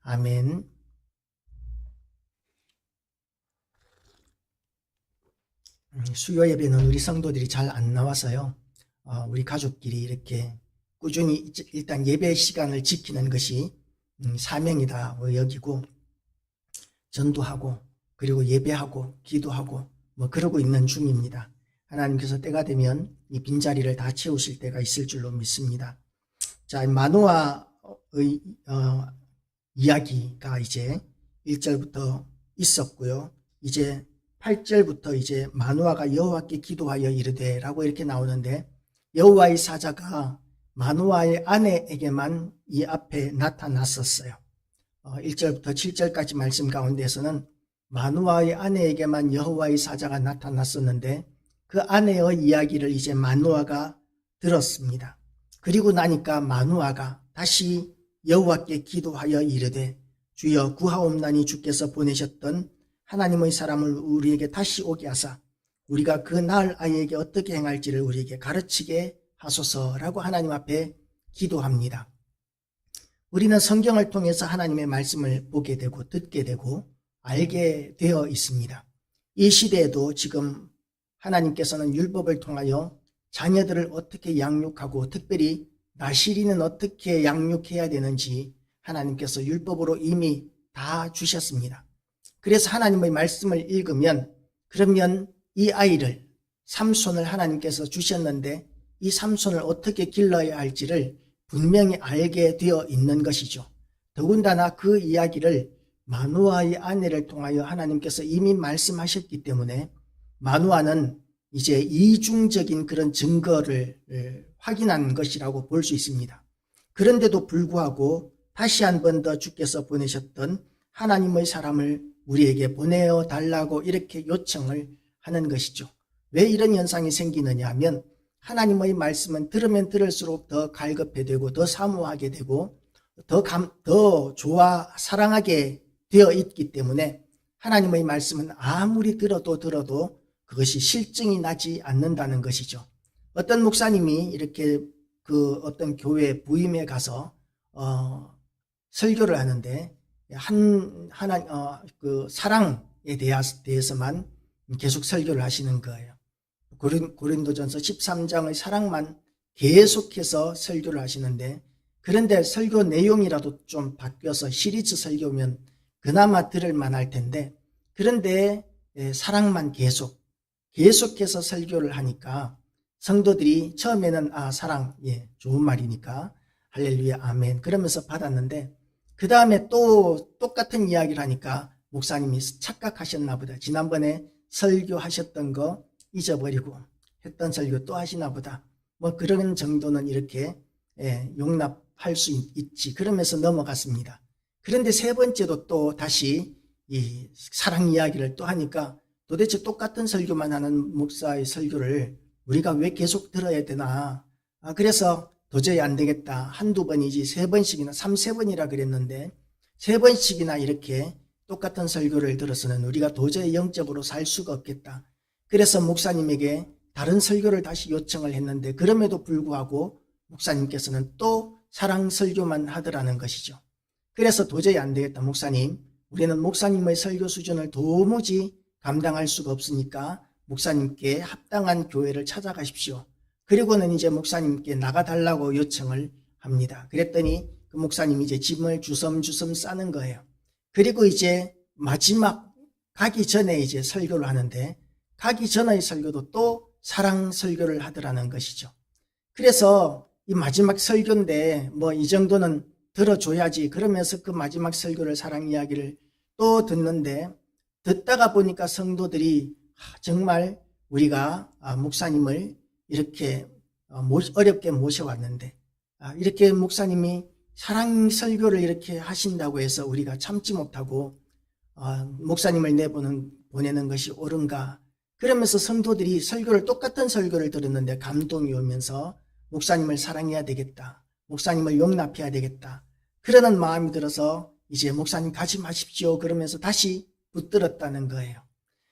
아멘. 수요 예배는 우리 성도들이 잘 안 나와서요. 우리 가족끼리 이렇게 꾸준히 일단 예배 시간을 지키는 것이 사명이다 여기고, 전도하고 그리고 예배하고 기도하고 그러고 있는 중입니다. 하나님께서 때가 되면 이 빈자리를 다 채우실 때가 있을 줄로 믿습니다. 자, 마노아의 이야기가 이제 1절부터 있었고요. 이제 8절부터 이제 마노아가 여호와께 기도하여 이르되 라고 이렇게 나오는데, 여호와의 사자가 마노아의 아내에게만 이 앞에 나타났었어요. 1절부터 7절까지 말씀 가운데서는 마노아의 아내에게만 여호와의 사자가 나타났었는데, 그 아내의 이야기를 이제 마노아가 들었습니다. 그리고 나니까 마노아가 다시 여호와께 기도하여 이르되, 주여 구하옵나니 주께서 보내셨던 하나님의 사람을 우리에게 다시 오게 하사 우리가 그 낳을 아이에게 어떻게 행할지를 우리에게 가르치게 하소서라고 하나님 앞에 기도합니다. 우리는 성경을 통해서 하나님의 말씀을 보게 되고 듣게 되고 알게 되어 있습니다. 이 시대에도 지금 하나님께서는 율법을 통하여 자녀들을 어떻게 양육하고, 특별히 나시리는 어떻게 양육해야 되는지 하나님께서 율법으로 이미 다 주셨습니다. 그래서 하나님의 말씀을 읽으면, 그러면 이 아이를, 삼손을 하나님께서 주셨는데 이 삼손을 어떻게 길러야 할지를 분명히 알게 되어 있는 것이죠. 더군다나 그 이야기를 마노아의 아내를 통하여 하나님께서 이미 말씀하셨기 때문에 마노아는 이제 이중적인 그런 증거를 확인한 것이라고 볼 수 있습니다. 그런데도 불구하고 다시 한 번 더 주께서 보내셨던 하나님의 사람을 우리에게 보내어 달라고 이렇게 요청을 하는 것이죠. 왜 이런 현상이 생기느냐 하면, 하나님의 말씀은 들으면 들을수록 더 갈급해되고 더 사모하게 되고 더 좋아 사랑하게 되어 있기 때문에, 하나님의 말씀은 아무리 들어도 그것이 실증이 나지 않는다는 것이죠. 어떤 목사님이 이렇게 그 어떤 교회 부임에 가서 설교를 하는데, 그 사랑에 대해서만 계속 설교를 하시는 거예요. 고린도전서 13장의 사랑만 계속해서 설교를 하시는데, 그런데 설교 내용이라도 좀 바뀌어서 시리즈 설교면 그나마 들을 만할 텐데, 그런데 사랑만 계속해서 설교를 하니까 성도들이 처음에는 사랑, 좋은 말이니까 할렐루야 아멘 그러면서 받았는데, 그 다음에 또 똑같은 이야기를 하니까 목사님이 착각하셨나 보다. 지난번에 설교하셨던 거 잊어버리고 했던 설교 또 하시나 보다. 그런 정도는 이렇게 용납할 수 있지. 그러면서 넘어갔습니다. 그런데 세 번째도 또 다시 이 사랑 이야기를 또 하니까, 도대체 똑같은 설교만 하는 목사의 설교를 우리가 왜 계속 들어야 되나. 그래서 도저히 안 되겠다. 한두 번이지 세 번씩이나 3-4번이라 그랬는데, 세 번씩이나 이렇게 똑같은 설교를 들어서는 우리가 도저히 영적으로 살 수가 없겠다. 그래서 목사님에게 다른 설교를 다시 요청을 했는데, 그럼에도 불구하고 목사님께서는 또 사랑 설교만 하더라는 것이죠. 그래서 도저히 안 되겠다. 목사님, 우리는 목사님의 설교 수준을 도무지 감당할 수가 없으니까 목사님께 합당한 교회를 찾아가십시오. 그리고는 이제 목사님께 나가달라고 요청을 합니다. 그랬더니 그 목사님이 이제 짐을 주섬주섬 싸는 거예요. 그리고 이제 마지막 가기 전에 이제 설교를 하는데, 가기 전의 설교도 또 사랑 설교를 하더라는 것이죠. 그래서 이 마지막 설교인데 이 정도는 들어줘야지 그러면서 그 마지막 설교를, 사랑 이야기를 또 듣는데, 듣다가 보니까 성도들이 정말 우리가 목사님을 이렇게 어렵게 모셔왔는데, 이렇게 목사님이 사랑 설교를 이렇게 하신다고 해서 우리가 참지 못하고 목사님을 보내는 것이 옳은가. 그러면서 성도들이 똑같은 설교를 들었는데 감동이 오면서 목사님을 사랑해야 되겠다, 목사님을 용납해야 되겠다, 그러는 마음이 들어서 이제 목사님 가지 마십시오 그러면서 다시 붙들었다는 거예요.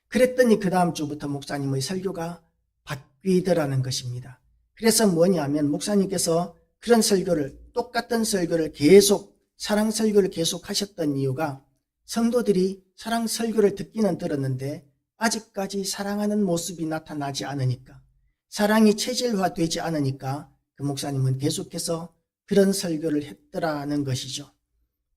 그랬더니 그 다음 주부터 목사님의 설교가 바뀌더라는 것입니다. 그래서 뭐냐면, 목사님께서 그런 설교를, 똑같은 설교를 계속 사랑 설교를 계속 하셨던 이유가 성도들이 사랑 설교를 듣기는 들었는데 아직까지 사랑하는 모습이 나타나지 않으니까, 사랑이 체질화되지 않으니까 그 목사님은 계속해서 그런 설교를 했더라는 것이죠.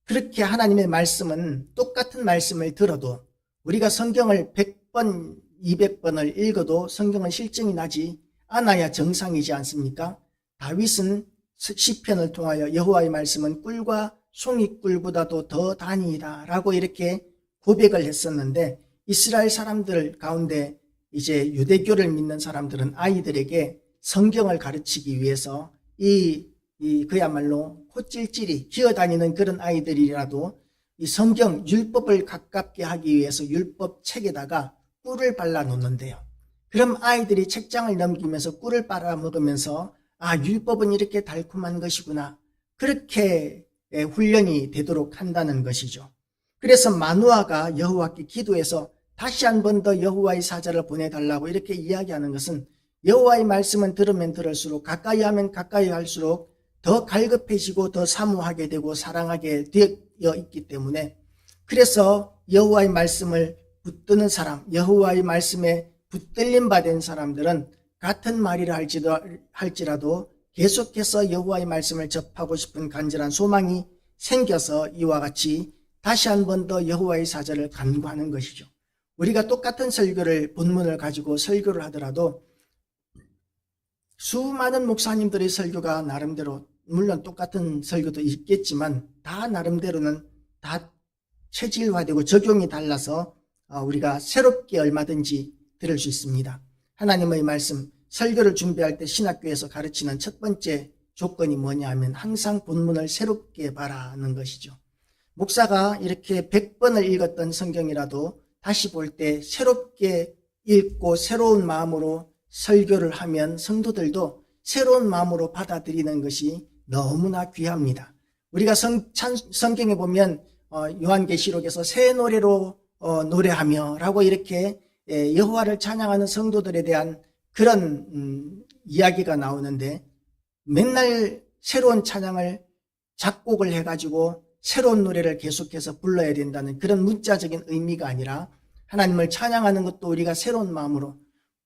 그렇게 하나님의 말씀은 똑같은 말씀을 들어도 우리가 성경을 100번, 200번을 읽어도 성경은 실증이 나지 않아야 정상이지 않습니까? 다윗은 시편을 통하여 여호와의 말씀은 꿀과 송이꿀보다도 더 다니이다 라고 이렇게 고백을 했었는데, 이스라엘 사람들 가운데 이제 유대교를 믿는 사람들은 아이들에게 성경을 가르치기 위해서 그야말로 코찔찔이 기어다니는 그런 아이들이라도 이 성경 율법을 가깝게 하기 위해서 율법 책에다가 꿀을 발라 놓는데요. 그럼 아이들이 책장을 넘기면서 꿀을 빨아먹으면서 율법은 이렇게 달콤한 것이구나, 그렇게 훈련이 되도록 한다는 것이죠. 그래서 마노아가 여호와께 기도해서 다시 한 번 더 여호와의 사자를 보내달라고 이렇게 이야기하는 것은, 여호와의 말씀은 들으면 들을수록, 가까이 하면 가까이 할수록 더 갈급해지고 더 사모하게 되고 사랑하게 되어 있기 때문에, 그래서 여호와의 말씀을 붙드는 사람, 여호와의 말씀에 붙들림 받은 사람들은 같은 말이라 할지라도 계속해서 여호와의 말씀을 접하고 싶은 간절한 소망이 생겨서 이와 같이 다시 한 번 더 여호와의 사자를 간구하는 것이죠. 우리가 똑같은 설교를, 본문을 가지고 설교를 하더라도 수많은 목사님들의 설교가 나름대로, 물론 똑같은 설교도 있겠지만 다 나름대로는 다 체질화되고 적용이 달라서 우리가 새롭게 얼마든지 들을 수 있습니다. 하나님의 말씀, 설교를 준비할 때 신학교에서 가르치는 첫 번째 조건이 뭐냐 하면 항상 본문을 새롭게 봐라는 것이죠. 목사가 이렇게 100번을 읽었던 성경이라도 다시 볼 때 새롭게 읽고 새로운 마음으로 설교를 하면 성도들도 새로운 마음으로 받아들이는 것이 너무나 귀합니다. 우리가 성경에 보면 요한계시록에서 새 노래로 노래하며 라고 이렇게 여호와를 찬양하는 성도들에 대한 그런 이야기가 나오는데, 맨날 새로운 찬양을 작곡을 해가지고 새로운 노래를 계속해서 불러야 된다는 그런 문자적인 의미가 아니라, 하나님을 찬양하는 것도 우리가 새로운 마음으로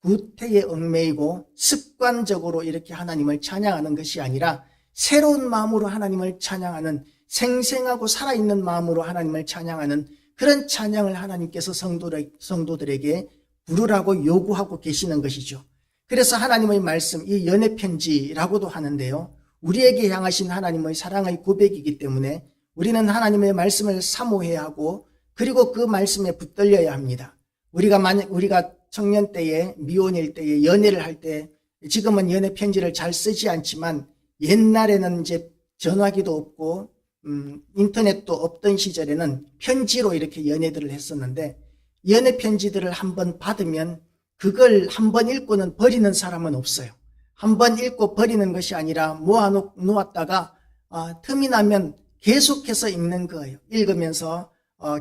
구태에 얽매이고 습관적으로 이렇게 하나님을 찬양하는 것이 아니라 새로운 마음으로 하나님을 찬양하는, 생생하고 살아있는 마음으로 하나님을 찬양하는 그런 찬양을 하나님께서 성도들에게 부르라고 요구하고 계시는 것이죠. 그래서 하나님의 말씀, 이 연애편지라고도 하는데요, 우리에게 향하신 하나님의 사랑의 고백이기 때문에 우리는 하나님의 말씀을 사모해야 하고, 그리고 그 말씀에 붙들려야 합니다. 우리가 청년 때에, 미혼일 때에, 연애를 할 때, 지금은 연애 편지를 잘 쓰지 않지만 옛날에는 이제 전화기도 없고 인터넷도 없던 시절에는 편지로 이렇게 연애들을 했었는데, 연애 편지들을 한번 받으면 그걸 한번 읽고는 버리는 사람은 없어요. 한번 읽고 버리는 것이 아니라 모아놓았다가 틈이 나면 계속해서 읽는 거예요. 읽으면서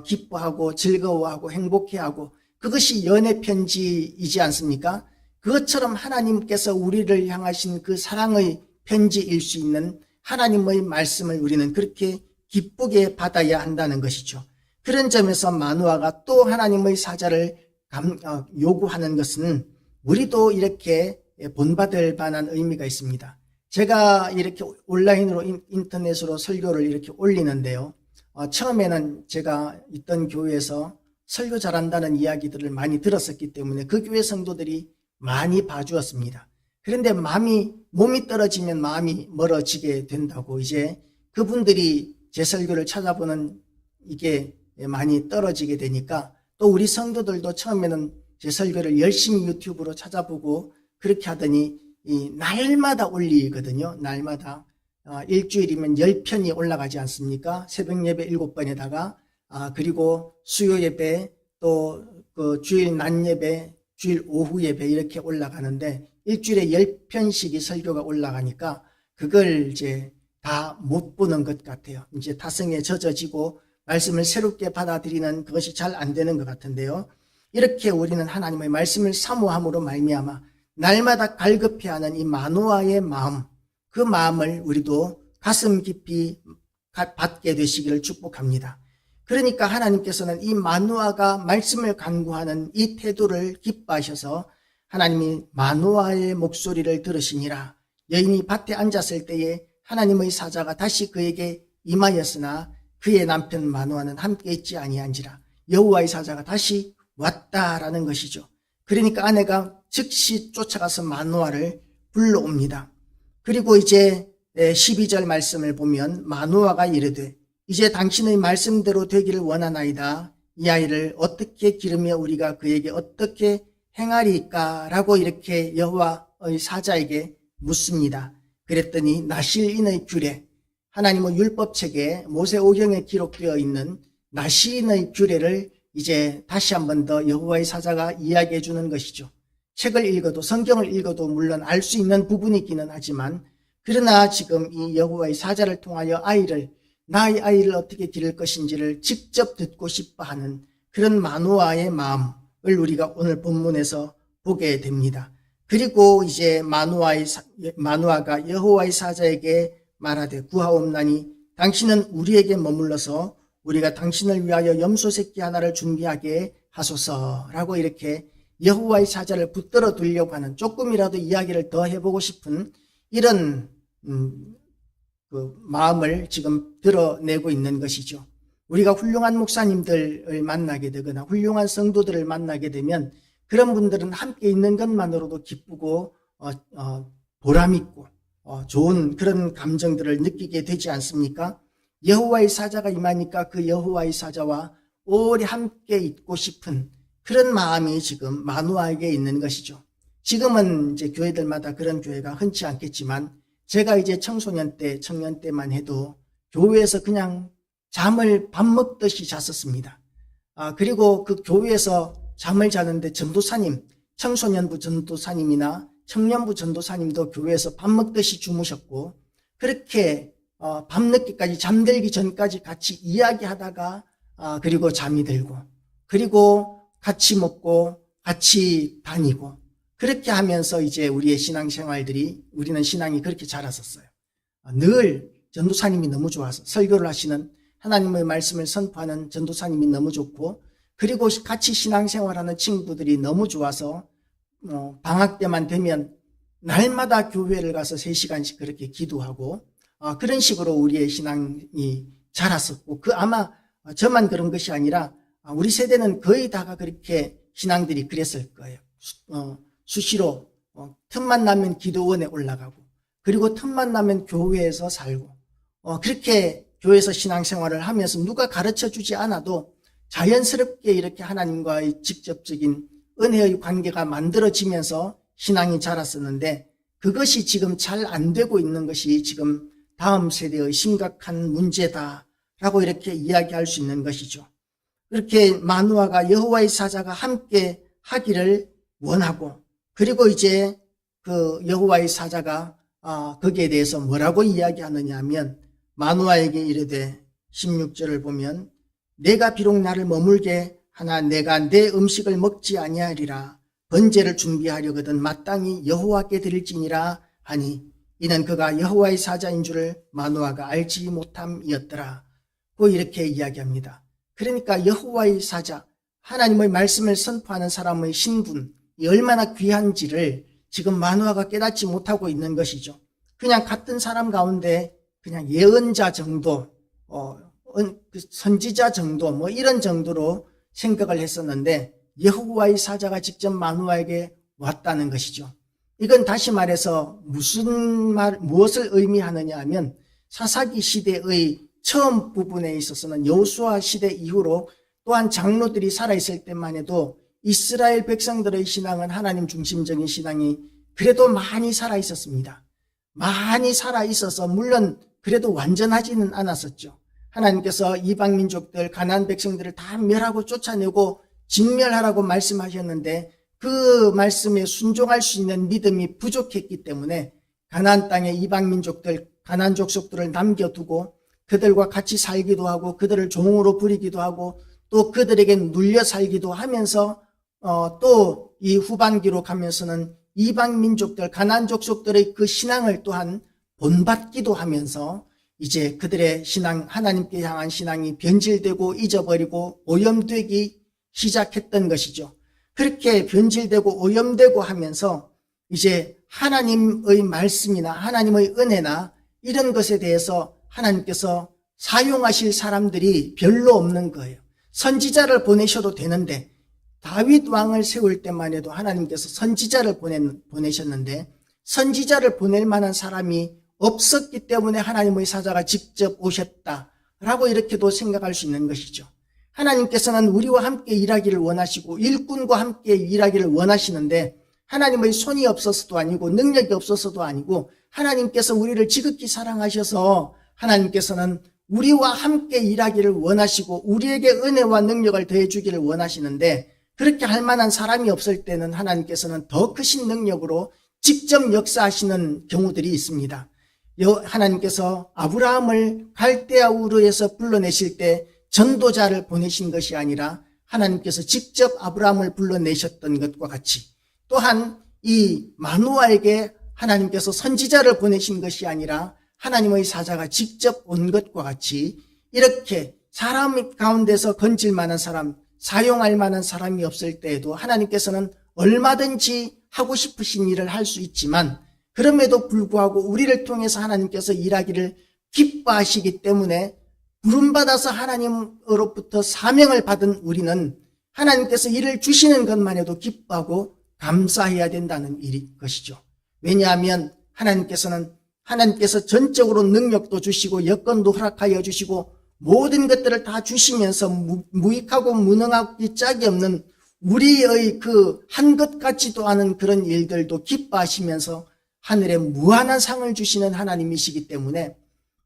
기뻐하고 즐거워하고 행복해하고, 그것이 연애 편지이지 않습니까? 그것처럼 하나님께서 우리를 향하신 그 사랑의 편지일 수 있는 하나님의 말씀을 우리는 그렇게 기쁘게 받아야 한다는 것이죠. 그런 점에서 마노아가 또 하나님의 사자를 요구하는 것은 우리도 이렇게 본받을 만한 의미가 있습니다. 제가 이렇게 온라인으로 인터넷으로 설교를 이렇게 올리는데요, 처음에는 제가 있던 교회에서 설교 잘한다는 이야기들을 많이 들었었기 때문에 그 교회 성도들이 많이 봐주었습니다. 그런데 몸이 떨어지면 마음이 멀어지게 된다고, 이제 그분들이 제 설교를 찾아보는 이게 많이 떨어지게 되니까, 또 우리 성도들도 처음에는 제 설교를 열심히 유튜브로 찾아보고 그렇게 하더니 날마다 올리거든요. 날마다 일주일이면 10편이 올라가지 않습니까? 새벽 예배 7번에다가 그리고 수요 예배, 또 그 주일 낮 예배, 주일 오후 예배 이렇게 올라가는데, 일주일에 10편씩이 설교가 올라가니까 그걸 이제 다 못 보는 것 같아요. 이제 타성에 젖어지고 말씀을 새롭게 받아들이는 그것이 잘 안 되는 것 같은데요. 이렇게 우리는 하나님의 말씀을 사모함으로 말미암아 날마다 갈급해하는 이 마노아의 마음, 그 마음을 우리도 가슴 깊이 받게 되시기를 축복합니다. 그러니까 하나님께서는 이 마누아가 말씀을 간구하는 이 태도를 기뻐하셔서 하나님이 마누아의 목소리를 들으시니라. 여인이 밭에 앉았을 때에 하나님의 사자가 다시 그에게 임하였으나 그의 남편 마누아는 함께 있지 아니한지라. 여호와의 사자가 다시 왔다라는 것이죠. 그러니까 아내가 즉시 쫓아가서 마누아를 불러옵니다. 그리고 이제 12절 말씀을 보면 마누아가 이르되 이제 당신의 말씀대로 되기를 원하나이다. 이 아이를 어떻게 기르며 우리가 그에게 어떻게 행하리까? 라고 이렇게 여호와의 사자에게 묻습니다. 그랬더니 나실인의 규례, 하나님의 율법책에 모세오경에 기록되어 있는 나실인의 규례를 이제 다시 한 번 더 여호와의 사자가 이야기해 주는 것이죠. 책을 읽어도 성경을 읽어도 물론 알 수 있는 부분이 있기는 하지만 그러나 지금 이 여호와의 사자를 통하여 나의 아이를 어떻게 기를 것인지를 직접 듣고 싶어하는 그런 마누아의 마음을 우리가 오늘 본문에서 보게 됩니다. 그리고 이제 마누아가 여호와의 사자에게 말하되 구하옵나니 당신은 우리에게 머물러서 우리가 당신을 위하여 염소 새끼 하나를 준비하게 하소서라고 이렇게 여호와의 사자를 붙들어 두려고 하는 조금이라도 이야기를 더 해보고 싶은 이런 그 마음을 지금 드러내고 있는 것이죠. 우리가 훌륭한 목사님들을 만나게 되거나 훌륭한 성도들을 만나게 되면 그런 분들은 함께 있는 것만으로도 기쁘고 보람있고 좋은 그런 감정들을 느끼게 되지 않습니까? 여호와의 사자가 임하니까 그 여호와의 사자와 오래 함께 있고 싶은 그런 마음이 지금 마누아에게 있는 것이죠. 지금은 이제 교회들마다 그런 교회가 흔치 않겠지만 제가 이제 청년 때만 해도 교회에서 그냥 잠을 밥 먹듯이 잤었습니다. 그리고 그 교회에서 잠을 자는데 전도사님, 청소년부 전도사님이나 청년부 전도사님도 교회에서 밥 먹듯이 주무셨고 그렇게 밤늦게까지 잠들기 전까지 같이 이야기하다가 그리고 잠이 들고 그리고 같이 먹고 같이 다니고 그렇게 하면서 이제 우리의 신앙생활들이 우리는 신앙이 그렇게 자랐었어요. 늘 전도사님이 너무 좋아서 설교를 하시는 하나님의 말씀을 선포하는 전도사님이 너무 좋고 그리고 같이 신앙생활하는 친구들이 너무 좋아서 방학 때만 되면 날마다 교회를 가서 3시간씩 그렇게 기도하고 그런 식으로 우리의 신앙이 자랐었고 아마 저만 그런 것이 아니라 우리 세대는 거의 다가 그렇게 신앙들이 그랬을 거예요. 수시로 틈만 나면 기도원에 올라가고 그리고 틈만 나면 교회에서 살고 그렇게 교회에서 신앙생활을 하면서 누가 가르쳐주지 않아도 자연스럽게 이렇게 하나님과의 직접적인 은혜의 관계가 만들어지면서 신앙이 자랐었는데 그것이 지금 잘 안 되고 있는 것이 지금 다음 세대의 심각한 문제다라고 이렇게 이야기할 수 있는 것이죠. 그렇게 마누아가 여호와의 사자가 함께 하기를 원하고 그리고 이제 그 여호와의 사자가 거기에 대해서 뭐라고 이야기하느냐 하면 마누아에게 이르되 16절을 보면 내가 비록 나를 머물게 하나 내가 내 음식을 먹지 아니하리라 번제를 준비하려거든 마땅히 여호와께 드릴지니라 하니 이는 그가 여호와의 사자인 줄을 마누아가 알지 못함이었더라. 고 이렇게 이야기합니다. 그러니까 여호와의 사자 하나님의 말씀을 선포하는 사람의 신분이 얼마나 귀한지를 지금 마누아가 깨닫지 못하고 있는 것이죠. 그냥 같은 사람 가운데 그냥 예언자 정도 선지자 정도 뭐 이런 정도로 생각을 했었는데 여호와의 사자가 직접 마누아에게 왔다는 것이죠. 이건 다시 말해서 무엇을 의미하느냐 하면 사사기 시대의 처음 부분에 있어서는 여호수아 시대 이후로 또한 장로들이 살아있을 때만 해도 이스라엘 백성들의 신앙은 하나님 중심적인 신앙이 그래도 많이 살아있었습니다. 많이 살아있어서 물론 그래도 완전하지는 않았었죠. 하나님께서 이방민족들 가나안 백성들을 다 멸하고 쫓아내고 진멸하라고 말씀하셨는데 그 말씀에 순종할 수 있는 믿음이 부족했기 때문에 가나안 땅에 이방민족들 가나안 족속들을 남겨두고 그들과 같이 살기도 하고 그들을 종으로 부리기도 하고 또 그들에게 눌려 살기도 하면서 또 이 후반기로 가면서는 이방민족들 가나안 족속들의 그 신앙을 또한 본받기도 하면서 이제 그들의 신앙, 하나님께 향한 신앙이 변질되고 잊어버리고 오염되기 시작했던 것이죠. 그렇게 변질되고 오염되고 하면서 이제 하나님의 말씀이나 하나님의 은혜나 이런 것에 대해서 하나님께서 사용하실 사람들이 별로 없는 거예요. 선지자를 보내셔도 되는데 다윗 왕을 세울 때만 해도 하나님께서 선지자를 보내셨는데 선지자를 보낼 만한 사람이 없었기 때문에 하나님의 사자가 직접 오셨다라고 이렇게도 생각할 수 있는 것이죠. 하나님께서는 우리와 함께 일하기를 원하시고 일꾼과 함께 일하기를 원하시는데 하나님의 손이 없어서도 아니고 능력이 없어서도 아니고 하나님께서 우리를 지극히 사랑하셔서 하나님께서는 우리와 함께 일하기를 원하시고 우리에게 은혜와 능력을 더해주기를 원하시는데 그렇게 할 만한 사람이 없을 때는 하나님께서는 더 크신 능력으로 직접 역사하시는 경우들이 있습니다. 하나님께서 아브라함을 갈대아 우르에서 불러내실 때 전도자를 보내신 것이 아니라 하나님께서 직접 아브라함을 불러내셨던 것과 같이 또한 이 마노아에게 하나님께서 선지자를 보내신 것이 아니라 하나님의 사자가 직접 온 것과 같이 이렇게 사람 가운데서 건질 만한 사람, 사용할 만한 사람이 없을 때에도 하나님께서는 얼마든지 하고 싶으신 일을 할 수 있지만 그럼에도 불구하고 우리를 통해서 하나님께서 일하기를 기뻐하시기 때문에 부름받아서 하나님으로부터 사명을 받은 우리는 하나님께서 일을 주시는 것만 해도 기뻐하고 감사해야 된다는 것이죠. 왜냐하면 하나님께서 전적으로 능력도 주시고 여건도 허락하여 주시고 모든 것들을 다 주시면서 무익하고 무능하기 짝이 없는 우리의 그 한 것 같지도 않은 그런 일들도 기뻐하시면서 하늘에 무한한 상을 주시는 하나님이시기 때문에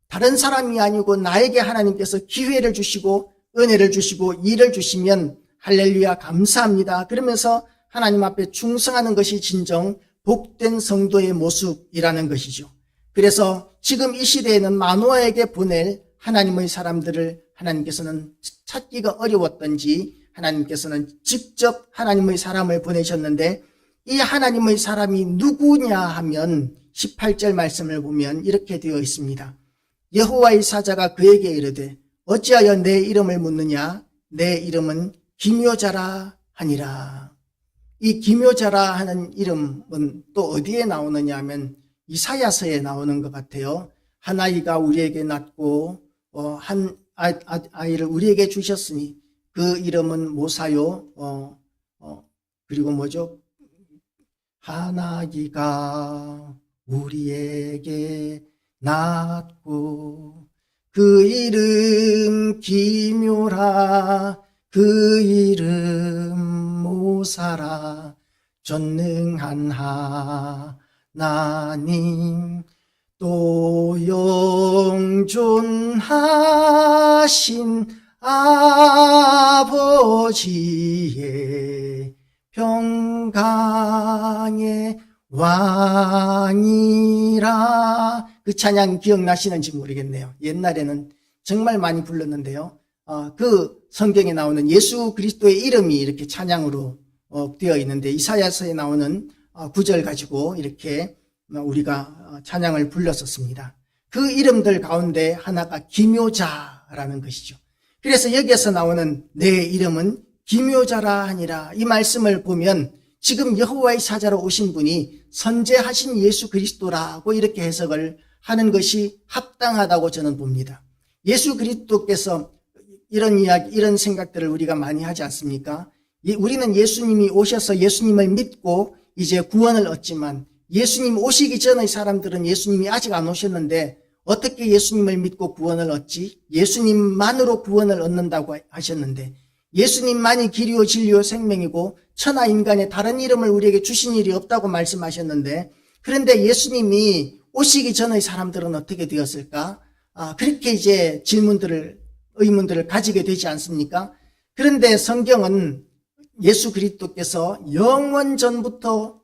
다른 사람이 아니고 나에게 하나님께서 기회를 주시고 은혜를 주시고 일을 주시면 할렐루야 감사합니다. 그러면서 하나님 앞에 충성하는 것이 진정 복된 성도의 모습이라는 것이죠. 그래서 지금 이 시대에는 마노아에게 보낼 하나님의 사람들을 하나님께서는 찾기가 어려웠던지 하나님께서는 직접 하나님의 사람을 보내셨는데 이 하나님의 사람이 누구냐 하면 18절 말씀을 보면 이렇게 되어 있습니다. 여호와의 사자가 그에게 이르되 어찌하여 내 이름을 묻느냐 내 이름은 기묘자라 하니라. 이 기묘자라 하는 이름은 또 어디에 나오느냐 하면 이사야서에 나오는 것 같아요. 한 아이가 우리에게 낳고 한 아이를 우리에게 주셨으니 그 이름은 모사요. 그리고 뭐죠? 한 아기가 우리에게 낳고 그 이름 기묘라 그 이름 모사라 전능한 하나님 또 영존하신 아버지의 평강의 왕이라. 그 찬양 기억나시는지 모르겠네요. 옛날에는 정말 많이 불렀는데요. 그 성경에 나오는 예수 그리스도의 이름이 이렇게 찬양으로 되어 있는데 이사야서에 나오는 구절 가지고 이렇게 우리가 찬양을 불렀었습니다. 그 이름들 가운데 하나가 기묘자라는 것이죠. 그래서 여기에서 나오는 내 이름은 기묘자라 하니라. 이 말씀을 보면 지금 여호와의 사자로 오신 분이 선제하신 예수 그리스도라고 이렇게 해석을 하는 것이 합당하다고 저는 봅니다. 예수 그리스도께서 이런 이야기, 이런 생각들을 우리가 많이 하지 않습니까? 우리는 예수님이 오셔서 예수님을 믿고 이제 구원을 얻지만 예수님 오시기 전의 사람들은 예수님이 아직 안 오셨는데 어떻게 예수님을 믿고 구원을 얻지? 예수님만으로 구원을 얻는다고 하셨는데 예수님만이 길이요 진리요 생명이고 천하 인간의 다른 이름을 우리에게 주신 일이 없다고 말씀하셨는데 그런데 예수님이 오시기 전의 사람들은 어떻게 되었을까? 그렇게 이제 의문들을 가지게 되지 않습니까? 그런데 성경은 예수 그리스도께서 영원 전부터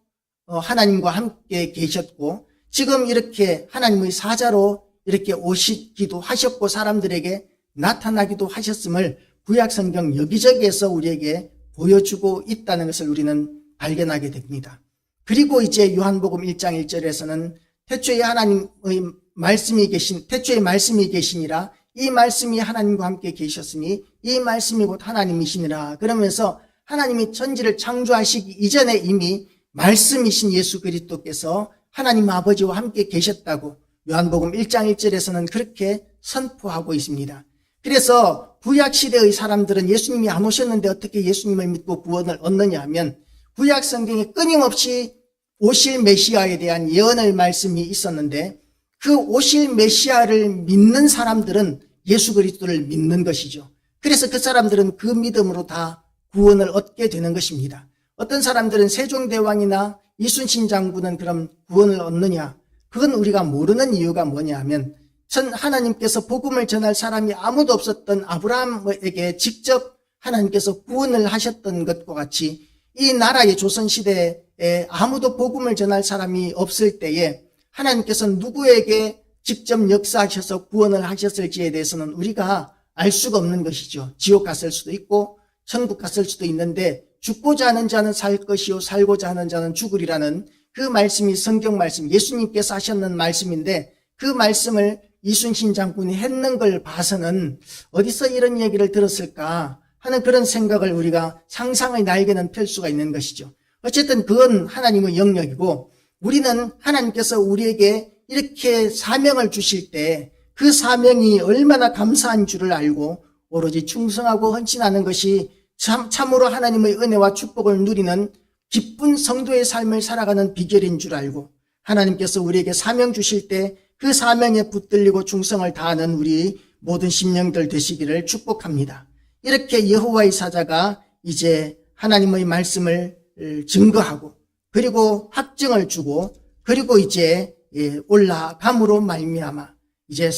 하나님과 함께 계셨고 지금 이렇게 하나님의 사자로 이렇게 오시기도 하셨고 사람들에게 나타나기도 하셨음을 구약 성경 여기저기에서 우리에게 보여주고 있다는 것을 우리는 발견하게 됩니다. 그리고 이제 요한복음 1장 1절에서는 태초에 하나님의 태초에 말씀이 계시니라. 이 말씀이 하나님과 함께 계셨으니 이 말씀이 곧 하나님이시니라. 그러면서 하나님이 천지를 창조하시기 이전에 이미 말씀이신 예수 그리스도께서 하나님 아버지와 함께 계셨다고 요한복음 1장 1절에서는 그렇게 선포하고 있습니다. 그래서 구약시대의 사람들은 예수님이 안 오셨는데 어떻게 예수님을 믿고 구원을 얻느냐 하면 구약 성경에 끊임없이 오실 메시아에 대한 예언의 말씀이 있었는데 그 오실 메시아를 믿는 사람들은 예수 그리스도를 믿는 것이죠. 그래서 그 사람들은 그 믿음으로 다 구원을 얻게 되는 것입니다. 어떤 사람들은 세종대왕이나 이순신 장군은 그럼 구원을 얻느냐? 그건 우리가 모르는 이유가 뭐냐 하면 하나님께서 복음을 전할 사람이 아무도 없었던 아브라함에게 직접 하나님께서 구원을 하셨던 것과 같이 이 나라의 조선시대에 아무도 복음을 전할 사람이 없을 때에 하나님께서는 누구에게 직접 역사하셔서 구원을 하셨을지에 대해서는 우리가 알 수가 없는 것이죠. 지옥 갔을 수도 있고 천국 갔을 수도 있는데 죽고자 하는 자는 살 것이요 살고자 하는 자는 죽으리라는 그 말씀이 성경 말씀, 예수님께서 하셨는 말씀인데 그 말씀을 이순신 장군이 했는 걸 봐서는 어디서 이런 얘기를 들었을까 하는 그런 생각을 우리가 상상의 날개는 펼 수가 있는 것이죠. 어쨌든 그건 하나님의 영역이고 우리는 하나님께서 우리에게 이렇게 사명을 주실 때 그 사명이 얼마나 감사한 줄을 알고 오로지 충성하고 헌신하는 것이 참으로 하나님의 은혜와 축복을 누리는 기쁜 성도의 삶을 살아가는 비결인 줄 알고 하나님께서 우리에게 사명 주실 때 그 사명에 붙들리고 충성을 다하는 우리 모든 심령들 되시기를 축복합니다. 이렇게 여호와의 사자가 이제 하나님의 말씀을 증거하고 그리고 확증을 주고 그리고 이제 올라감으로 말미암아 이제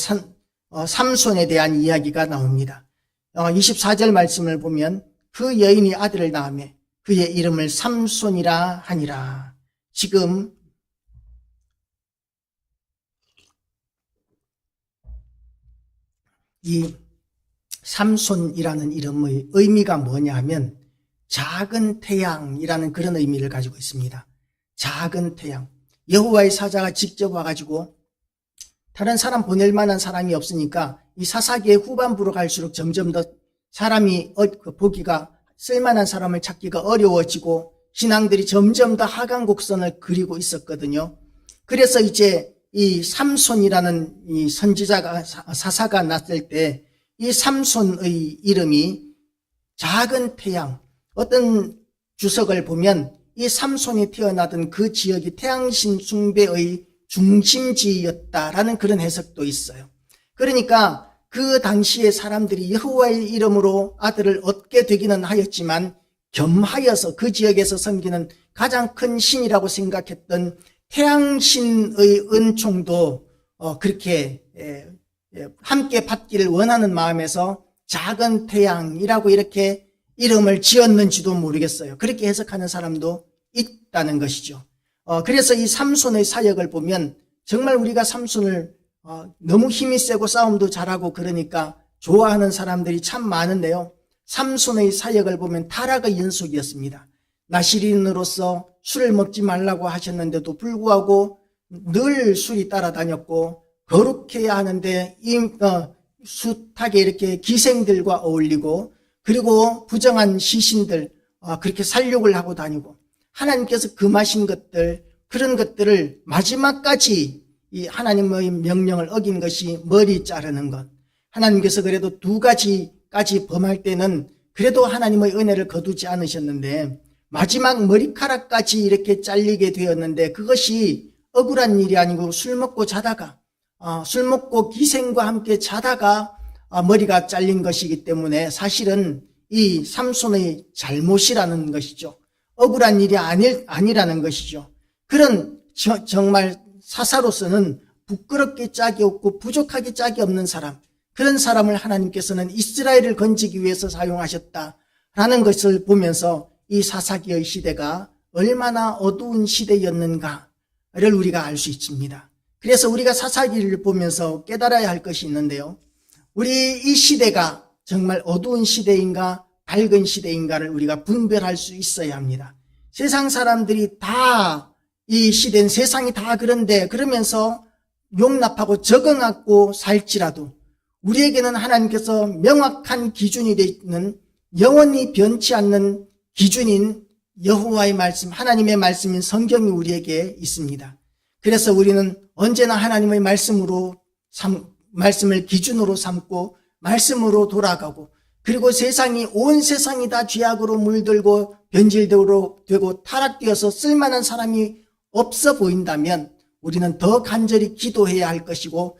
삼손에 대한 이야기가 나옵니다. 24절 말씀을 보면 그 여인이 아들을 낳으며 그의 이름을 삼손이라 하니라. 지금 이 삼손이라는 이름의 의미가 뭐냐 하면 작은 태양이라는 그런 의미를 가지고 있습니다. 작은 태양. 여호와의 사자가 직접 와가지고 다른 사람 보낼 만한 사람이 없으니까 이 사사기의 후반부로 갈수록 점점 더 사람이 보기가 쓸만한 사람을 찾기가 어려워지고 신앙들이 점점 더 하강 곡선을 그리고 있었거든요. 그래서 이제 이 삼손이라는 이 선지자가 사사가 났을 때 이 삼손의 이름이 작은 태양, 어떤 주석을 보면 이 삼손이 태어나던 그 지역이 태양신 숭배의 중심지였다라는 그런 해석도 있어요. 그러니까 그 당시에 사람들이 여호와의 이름으로 아들을 얻게 되기는 하였지만 겸하여서 그 지역에서 섬기는 가장 큰 신이라고 생각했던 태양신의 은총도 그렇게 함께 받기를 원하는 마음에서 작은 태양이라고 이렇게 이름을 지었는지도 모르겠어요. 그렇게 해석하는 사람도 있다는 것이죠. 그래서 이 삼손의 사역을 보면 정말 우리가 삼손을 너무 힘이 세고 싸움도 잘하고 그러니까 좋아하는 사람들이 참 많은데요. 삼손의 사역을 보면 타락의 연속이었습니다. 나시린으로서 술을 먹지 말라고 하셨는데도 불구하고 늘 술이 따라다녔고 거룩해야 하는데 숱하게 이렇게 기생들과 어울리고 그리고 부정한 시신들 그렇게 살육을 하고 다니고 하나님께서 금하신 것들 그런 것들을 마지막까지 이 하나님의 명령을 어긴 것이 머리 자르는 것. 하나님께서 그래도 2가지까지 범할 때는 그래도 하나님의 은혜를 거두지 않으셨는데 마지막 머리카락까지 이렇게 잘리게 되었는데 그것이 억울한 일이 아니고 술 먹고 기생과 함께 자다가 머리가 잘린 것이기 때문에 사실은 이 삼손의 잘못이라는 것이죠. 억울한 일이 아니라는 것이죠. 그런 정말 사사로서는 부끄럽게 짝이 없고 부족하게 짝이 없는 사람, 그런 사람을 하나님께서는 이스라엘을 건지기 위해서 사용하셨다라는 것을 보면서 이 사사기의 시대가 얼마나 어두운 시대였는가를 우리가 알 수 있습니다. 그래서 우리가 사사기를 보면서 깨달아야 할 것이 있는데요. 우리 이 시대가 정말 어두운 시대인가 밝은 시대인가를 우리가 분별할 수 있어야 합니다. 세상 사람들이 다 이 시대는 세상이 다 그런데 그러면서 용납하고 적응하고 살지라도 우리에게는 하나님께서 명확한 기준이 되어 있는 영원히 변치 않는 기준인 여호와의 말씀, 하나님의 말씀인 성경이 우리에게 있습니다. 그래서 우리는 언제나 하나님의 말씀을 기준으로 삼고 말씀으로 돌아가고, 그리고 온 세상이 다 죄악으로 물들고 변질되고 타락되어서 쓸만한 사람이 없어 보인다면 우리는 더 간절히 기도해야 할 것이고,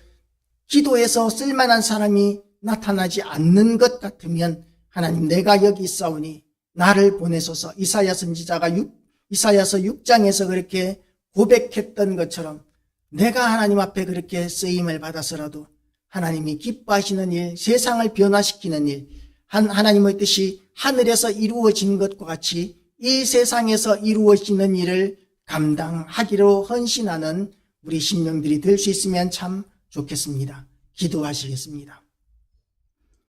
기도해서 쓸만한 사람이 나타나지 않는 것 같으면 하나님, 내가 여기 있사오니 나를 보내소서. 이사야 선지자가 이사야서 6장에서 그렇게 고백했던 것처럼 내가 하나님 앞에 그렇게 쓰임을 받아서라도 하나님이 기뻐하시는 일, 세상을 변화시키는 일, 하나님의 뜻이 하늘에서 이루어진 것과 같이 이 세상에서 이루어지는 일을 감당하기로 헌신하는 우리 심령들이 될 수 있으면 참 좋겠습니다. 기도하시겠습니다.